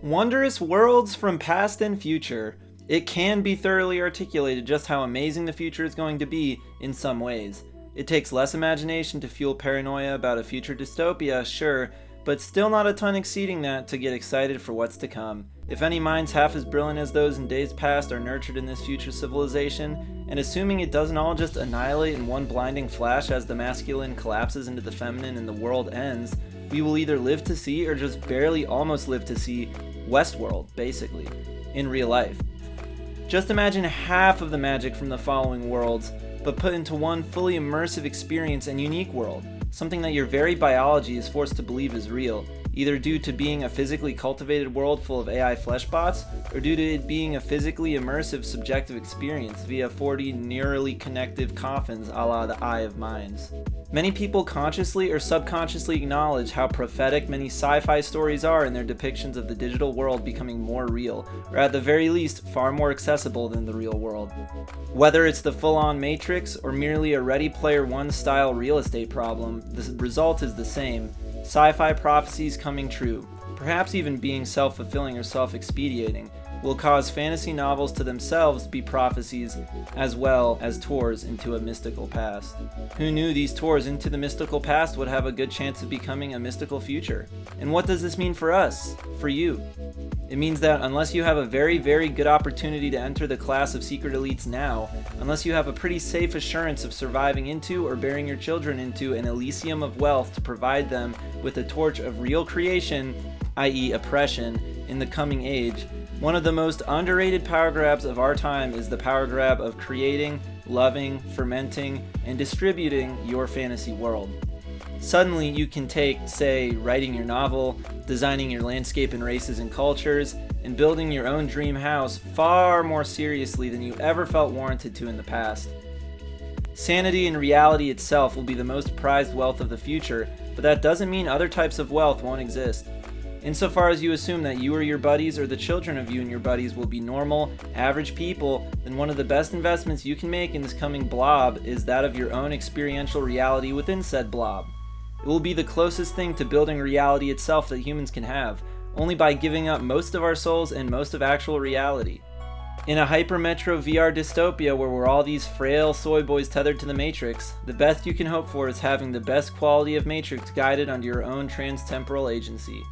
Wondrous worlds from past and future. It can be thoroughly articulated just how amazing the future is going to be in some ways. It takes less imagination to fuel paranoia about a future dystopia, sure, but still not a ton exceeding that to get excited for what's to come. If any minds half as brilliant as those in days past are nurtured in this future civilization, and assuming it doesn't all just annihilate in one blinding flash as the masculine collapses into the feminine and the world ends, we will either live to see or just barely almost live to see Westworld, basically, in real life. Just imagine half of the magic from the following worlds, but put into one fully immersive experience and unique world, something that your very biology is forced to believe is real, either due to being a physically cultivated world full of AI fleshbots, or due to it being a physically immersive subjective experience via 40 neurally connective coffins a la the Eye of Minds. Many people consciously or subconsciously acknowledge how prophetic many sci-fi stories are in their depictions of the digital world becoming more real, or at the very least, far more accessible than the real world. Whether it's the full-on Matrix or merely a Ready Player One style real estate problem, the result is the same. Sci-fi prophecies coming true, perhaps even being self-fulfilling or self-expediating, will cause fantasy novels to themselves be prophecies as well as tours into a mystical past. Who knew these tours into the mystical past would have a good chance of becoming a mystical future? And what does this mean for us? For you? It means that unless you have a very, very good opportunity to enter the class of secret elites now, unless you have a pretty safe assurance of surviving into or bearing your children into an elysium of wealth to provide them with a torch of real creation, i.e. oppression, in the coming age, one of the most underrated power grabs of our time is the power grab of creating, loving, fermenting, and distributing your fantasy world. Suddenly you can take, say, writing your novel, designing your landscape in races and cultures, and building your own dream house far more seriously than you ever felt warranted to in the past. Sanity and reality itself will be the most prized wealth of the future, but that doesn't mean other types of wealth won't exist. Insofar as you assume that you or your buddies or the children of you and your buddies will be normal, average people, then one of the best investments you can make in this coming blob is that of your own experiential reality within said blob. It will be the closest thing to building reality itself that humans can have, only by giving up most of our souls and most of actual reality. In a hypermetro VR dystopia where we're all these frail soy boys tethered to the Matrix, the best you can hope for is having the best quality of Matrix guided under your own transtemporal agency.